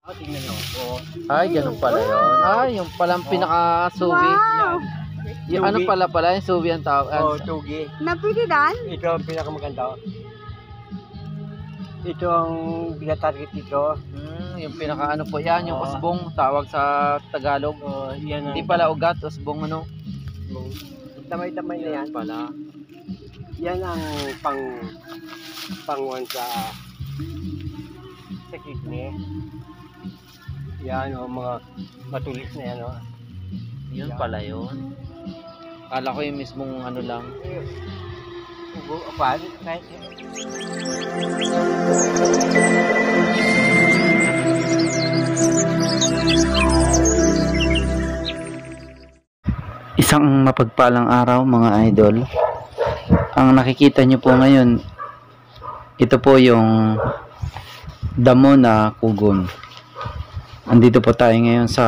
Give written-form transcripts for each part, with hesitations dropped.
Tingnan nyo. Oh. Ay, ganun pala yun. Ay, yung palang pinaka-suwi. Yan. Yung ano pala yung suwi ang tawag. Oh, tugi. Napilitan? Ito ang pinakamaganda. Ito ang pinatarget dito. Yung pinaka-ano po yan, yung usbong, tawag sa Tagalog. Oh, yan ang... Hindi pala ugat, usbong ano. Tamay-tamay na yan. Pala. Yan ang pangwan sa kidney. Yan o, mga matulis na yan o. Yun pala yun. Kala ko yung mismong ano lang. Ugo, apal, kahit... Isang mapagpalang araw mga idol. Ang nakikita nyo po ngayon, ito po yung damo na kugon. Andito po tayo ngayon sa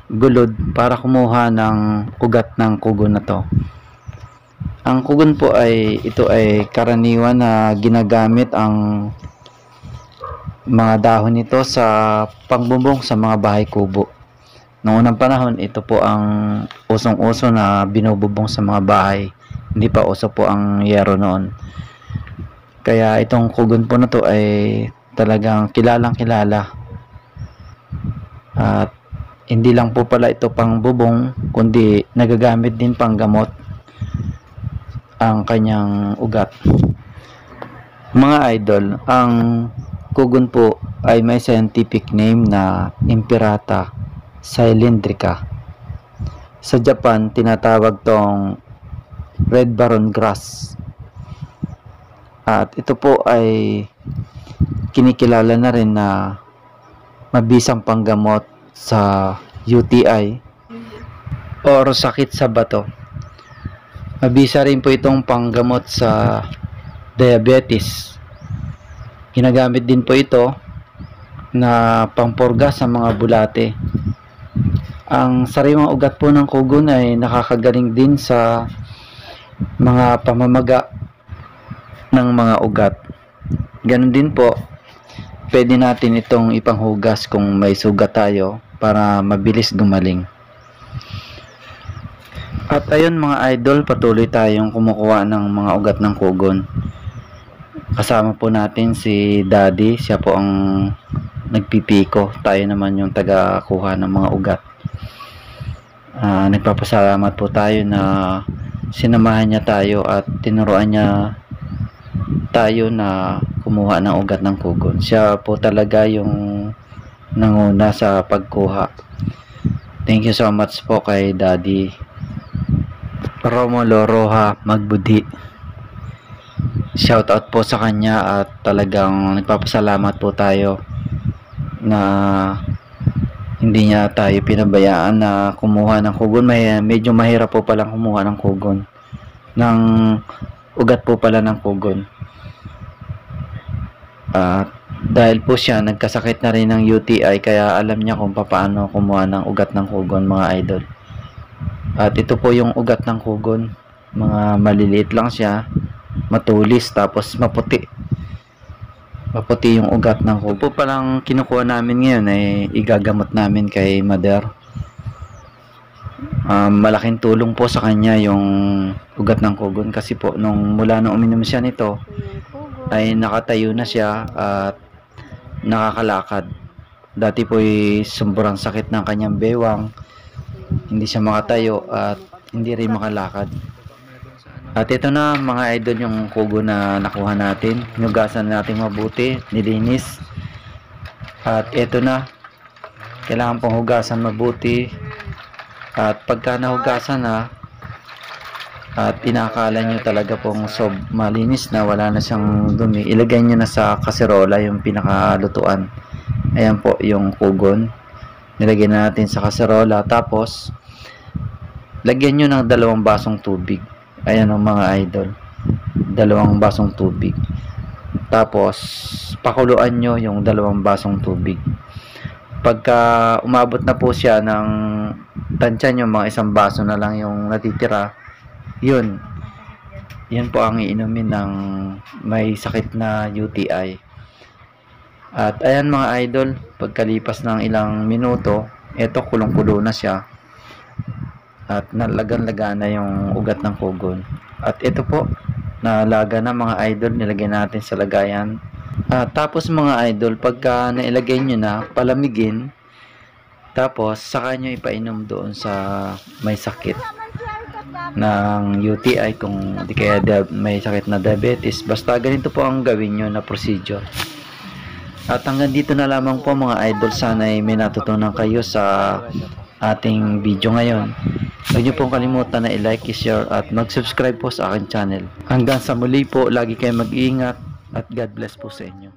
gulod para kumuha ng ugat ng kugon na to. Ang kugon po ito ay karaniwan na ginagamit ang mga dahon nito sa pangbubong sa mga bahay kubo. Noong unang panahon, ito po ang usong-uso na binububong sa mga bahay. Hindi pa uso po ang yero noon. Kaya itong kugon po na to ay talagang kilalang kilala. At hindi lang po pala ito pang bubong, kundi nagagamit din pang gamot ang kanyang ugat. Mga idol, ang kugon po ay may scientific name na Impirata cylindrica. Sa Japan, tinatawag tong red baron grass. At ito po ay kinikilala na rin na mabisang panggamot sa UTI or sakit sa bato. Mabisa rin po itong panggamot sa diabetes. Ginagamit din po ito na pangpurga sa mga bulate. Ang sariwang ugat po ng kugon ay nakakagaling din sa mga pamamaga ng mga ugat. Ganon din po, pwede natin itong ipanghugas kung may sugat tayo para mabilis gumaling. At ayun mga idol, patuloy tayong kumukuha ng mga ugat ng kugon. Kasama po natin si Daddy, siya po ang nagpipiko. Tayo naman yung taga-kuha ng mga ugat. Nagpapasalamat po tayo na sinamahan niya tayo at tinuruan niya tayo na kumuha ng ugat ng kugon. Siya po talaga yung nanguna sa pagkuha. Thank you so much po kay Daddy Romulo Roja Magbudi. Shout out po sa kanya at talagang nagpapasalamat po tayo na hindi niya tayo pinabayaan na kumuha ng kugon. Medyo mahirap po palang kumuha ng kugon, ng ugat po pala ng kugon. Dahil po siya nagkasakit na rin ng UTI, kaya alam niya kung paano kumuha ng ugat ng kugon mga idol. At ito po yung ugat ng kugon. Mga maliliit lang siya, matulis, tapos maputi. Maputi yung ugat ng kugon. Po palang kinukuha namin ngayon ay igagamot namin kay Mother. Malaking tulong po sa kanya yung ugat ng kugon kasi po mula nung uminom siya nito ay nakatayo na siya at nakakalakad. Dati po ay sobrang sakit ng kanyang bewang, hindi siya makatayo at hindi rin makalakad. At ito na mga idol yung kugon na nakuha natin. Hinugasan natin mabuti, nilinis. At ito na, kailangan pong hugasan mabuti. At pagka nahugasan na at inakala nyo talaga pong malinis na, wala na siyang dumi, ilagay nyo na sa kaserola yung pinakalutuan. Ayan po yung kugon, nilagay na natin sa kaserola, tapos lagyan nyo ng 2 basong tubig. Ayan ang mga idol, 2 basong tubig, tapos pakuluan nyo yung 2 basong tubig. Pagka umabot na po siya ng tansya nyo, mga 1 baso na lang yung natitira, yun po ang iinumin ng may sakit na UTI. At ayan mga idol, pagkalipas ng ilang minuto, eto kulong-kulo na siya. At nalagan-laga na yung ugat ng kugon. At ito po, nalaga na mga idol, nilagay natin sa lagayan. Tapos mga idol, pagka nailagay nyo na, palamigin. Tapos, saka nyo ipainom doon sa may sakit ng UTI, kung di kaya may sakit na diabetes. Basta ganito po ang gawin nyo na procedure. At hanggang dito na lamang po mga idol. Sana ay may natutunan kayo sa ating video ngayon. Huwag niyo pong kalimutan na i-like, i-share at mag-subscribe po sa aking channel. Hanggang sa muli po, lagi kayong mag-iingat at God bless po sa inyo.